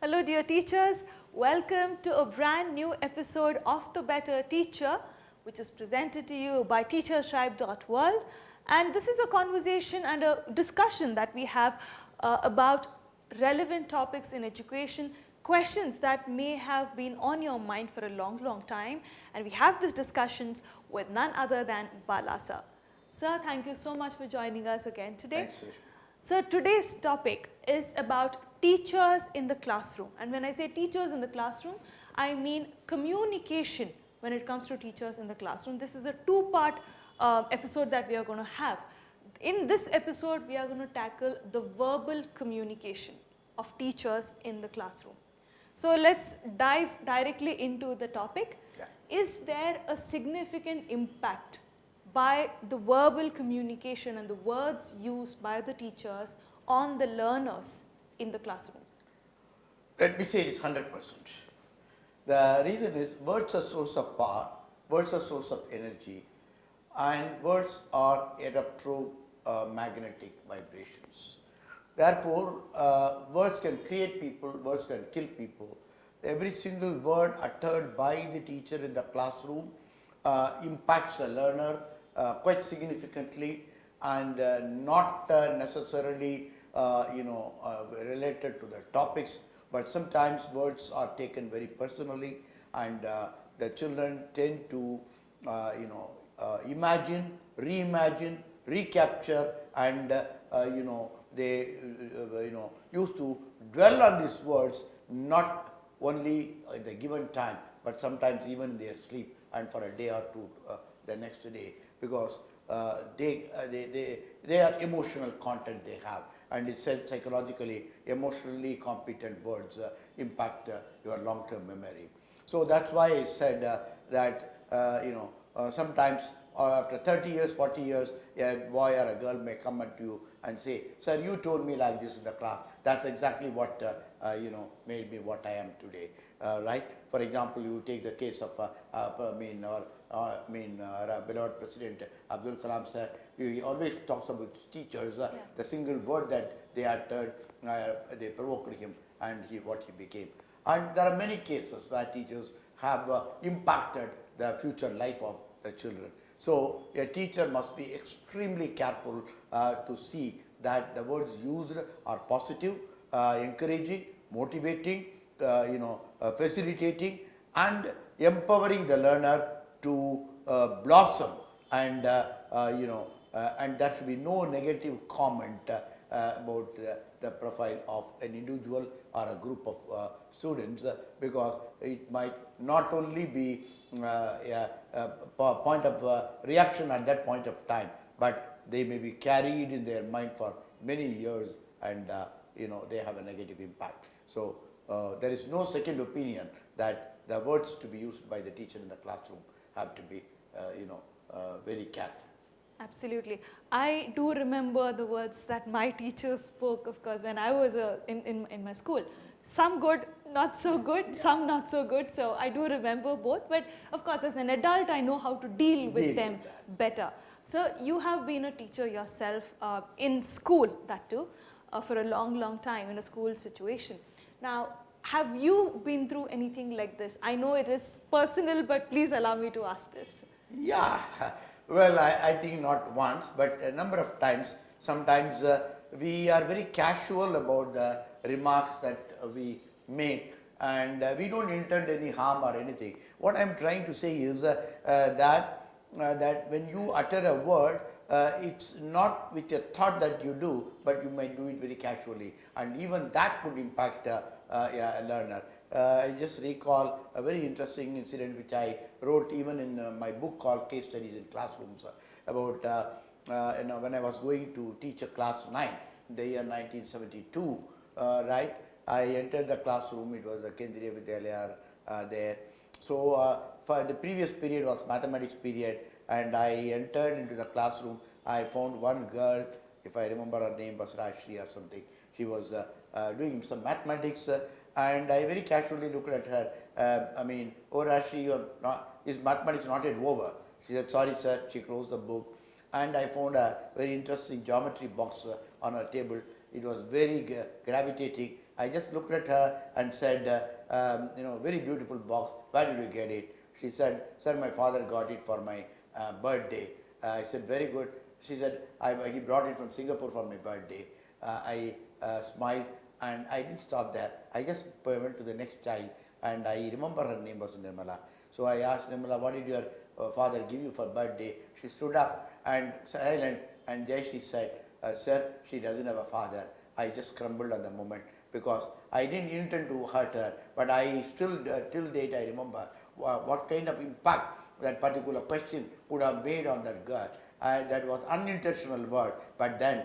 Hello dear teachers, welcome to a brand new episode of The Better Teacher, which is presented to you by TeacherTribe.world, and this is a conversation and a discussion that we have about relevant topics in education, questions that may have been on your mind for a long time, and we have these discussions with none other than Bala sir. Sir, thank you so much for joining us again today. Thanks, Rashmi. So today's topic is about teachers in the classroom, and when I say teachers in the classroom, I mean communication when it comes to teachers in the classroom. This is a two-part episode that we are going to have. In this episode, we are going to tackle the verbal communication of teachers in the classroom. So let's dive directly into the topic. Yeah. Is there a significant impact by the verbal communication and the words used by the teachers on the learners in the classroom? Let me say it is 100%. The reason is words are source of power, words are source of energy, and words are electromagnetic vibrations. Therefore, words can create people, words can kill people. Every single word uttered by the teacher in the classroom impacts the learner quite significantly, and not necessarily related to the topics, but sometimes words are taken very personally, and the children tend to imagine, reimagine, recapture, and they used to dwell on these words not only at the given time, but sometimes even in their sleep and for a day or two the next day, because they are emotional content they have, and it's said psychologically emotionally competent words impact your long-term memory. So that's why I said that sometimes after 30 years, 40 years, a boy or a girl may come up to you and say, "Sir, you told me like this in the class. That's exactly what made me what I am today." Right? For example, you take the case of our beloved President Abdul Kalam sir. He always talks about teachers. The single word that they uttered, they provoked him, and what he became. And there are many cases where teachers have impacted the future life of the children. So a teacher must be extremely careful to see that the words used are positive, encouraging, motivating, facilitating, and empowering the learner to blossom, and and there should be no negative comment about the profile of an individual or a group of students, because it might not only be a point of reaction at that point of time, but they may be carried in their mind for many years, and they have a negative impact. So there is no second opinion that the words to be used by the teacher in the classroom have to be very careful. Absolutely. I do remember the words that my teacher spoke, of course, when I was in my school. Some good, not so good, some not so good. So I do remember both. But of course, as an adult, I know how to deal with them better. So you have been a teacher yourself in school, that too, for a long time in a school situation. Now, have you been through anything like this? I know it is personal, but please allow me to ask this. Yeah, well, I think not once, but a number of times. Sometimes we are very casual about the remarks that we make, and we don't intend any harm or anything. What I'm trying to say is that when you utter a word, it's not with a thought that you do, but you might do it very casually, and even that could impact a learner. I just recall a very interesting incident which I wrote even in my book called Case Studies in Classrooms, about when I was going to teach a class 9 in the year 1972, right? I entered the classroom. It was a Kendriya Vidyalaya there. So for the previous period was mathematics period, and I entered into the classroom. I found one girl, if I remember her name was Rashmi or something. She was doing some mathematics, and I very casually looked at her. "Oh Rashmi, is mathematics not yet over?" She said, "Sorry sir." She closed the book, and I found a very interesting geometry box on her table, it was very gravitating. I just looked at her and said, very beautiful box. Where did you get it? She said, sir, my father got it for my birthday. I said, very good. She said, he brought it from Singapore for my birthday. I smiled and I didn't stop there. I just went to the next child and I remember her name was Nirmala. So I asked Nirmala, what did your father give you for birthday? She stood up and silent and she said, sir, she doesn't have a father. I just crumbled on the moment because I didn't intend to hurt her, but I still, till date, I remember what kind of impact that particular question could have made on that girl. That was unintentional word, but then,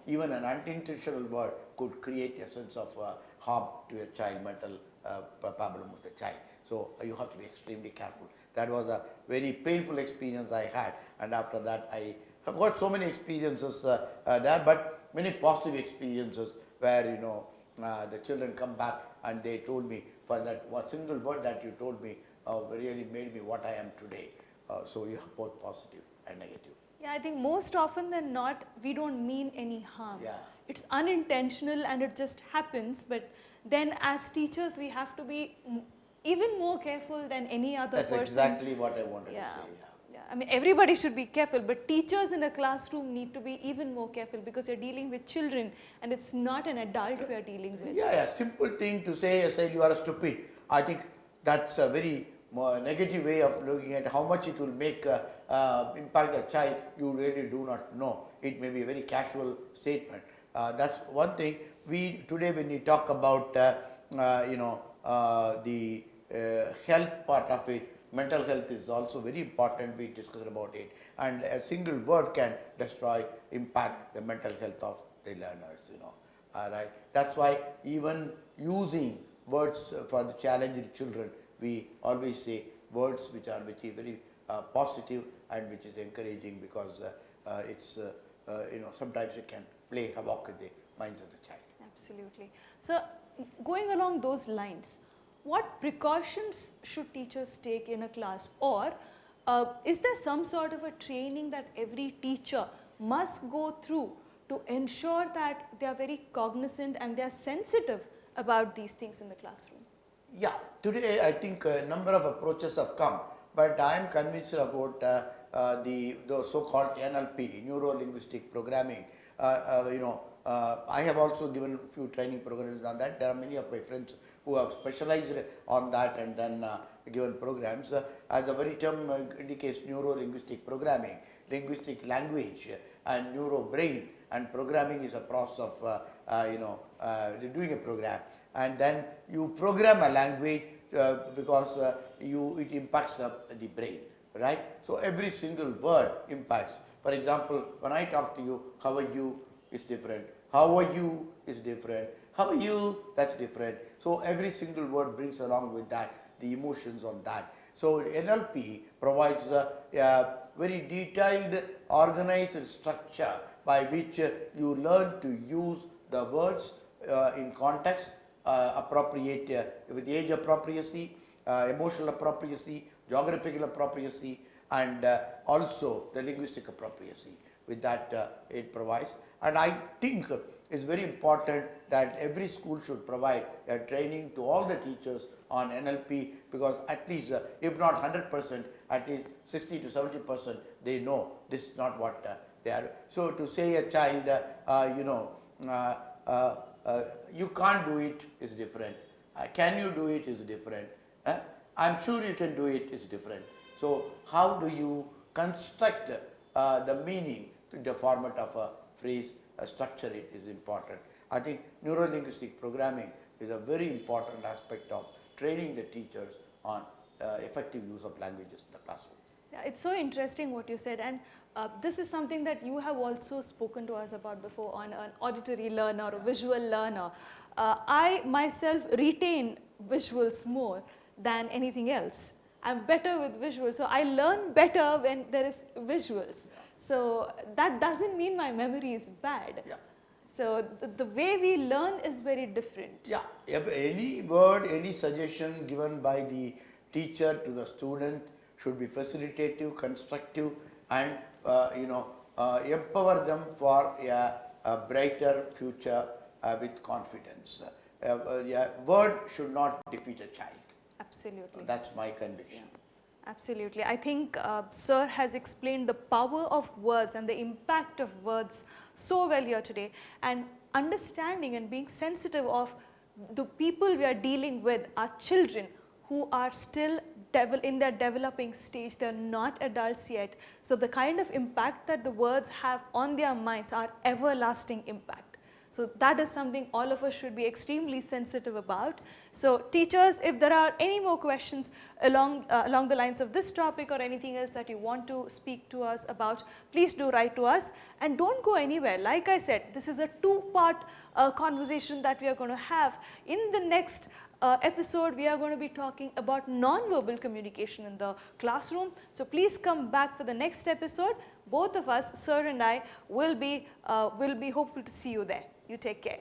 even an unintentional word could create a sense of harm to a child, mental problem with the child. So you have to be extremely careful. That was a very painful experience I had, and after that I have got so many experiences there, but many positive experiences where the children come back and they told me, for that one single word that you told me really made me what I am today. So you have both positive and negative. Yeah, I think most often than not, we don't mean any harm. Yeah. It's unintentional and it just happens, but then as teachers, we have to be even more careful than any other That's person. exactly what I wanted to say. Yeah, I mean, everybody should be careful, but teachers in a classroom need to be even more careful because you're dealing with children and it's not an adult we are dealing with. Yeah, simple thing to say, you are stupid. I think that's a very negative way of looking at how much it will make impact a child. You really do not know. It may be a very casual statement. That's one thing. Today when we talk about the health part of it, mental health is also very important. We discussed about it, and a single word can impact the mental health of the learners. Right. That's why even using words for the challenged children, we always say words which are very positive and which is encouraging, because it's sometimes it can play havoc with the minds of the child. Absolutely. So going along those lines, what precautions should teachers take in a class, or is there some sort of a training that every teacher must go through to ensure that they are very cognizant and they are sensitive about these things in the classroom? Yeah, today I think a number of approaches have come, but I am convinced about the so-called NLP, Neuro-Linguistic Programming. I have also given a few training programs on that. There are many of my friends who have specialized on that and then given programs. As the very term indicates, Neuro-Linguistic Programming, linguistic language and neuro-brain, and programming is a process of doing a program, and then you program a language because it impacts the brain, right? So every single word impacts. For example, when I talk to you, how are you is different. How are you is different. How are you? That's different. So every single word brings along with that the emotions on that. So NLP provides a very detailed, organized structure by which you learn to use the words in context, appropriate with age appropriacy, emotional appropriacy, geographical appropriacy, and also the linguistic appropriacy. With that, it provides. And I think it's very important that every school should provide a training to all the teachers on NLP, because at least, if not 100%, at least 60 to 70% they know this is not what they are. So to say a child, you can't do it is different. Can you do it is different. I'm sure you can do it is different. So how do you construct the meaning to the format of a phrase, structure it is important. I think neuro-linguistic programming is a very important aspect of training the teachers on effective use of languages in the classroom. Yeah, it's so interesting what you said, and this is something that you have also spoken to us about before on an auditory learner or visual learner. I myself retain visuals more than anything else. I'm better with visuals, so I learn better when there is visuals. Yeah. So that doesn't mean my memory is bad. Yeah. So the way we learn is very different. Yeah, any word, any suggestion given by the teacher to the student should be facilitative, constructive, and empower them for a brighter future with confidence. Yeah, word should not defeat a child. Absolutely. That's my conviction. Absolutely. I think Sir has explained the power of words and the impact of words so well here today, and understanding and being sensitive of the people we are dealing with are children who are still in their developing stage. They are not adults yet. So the kind of impact that the words have on their minds are everlasting impact. So that is something all of us should be extremely sensitive about. So teachers, if there are any more questions along the lines of this topic or anything else that you want to speak to us about, please do write to us, and don't go anywhere. Like I said, this is a two-part conversation that we are going to have. In the next episode, we are going to be talking about non-verbal communication in the classroom. So please come back for the next episode. Both of us, Sir and I, will be hopeful to see you there. You take care.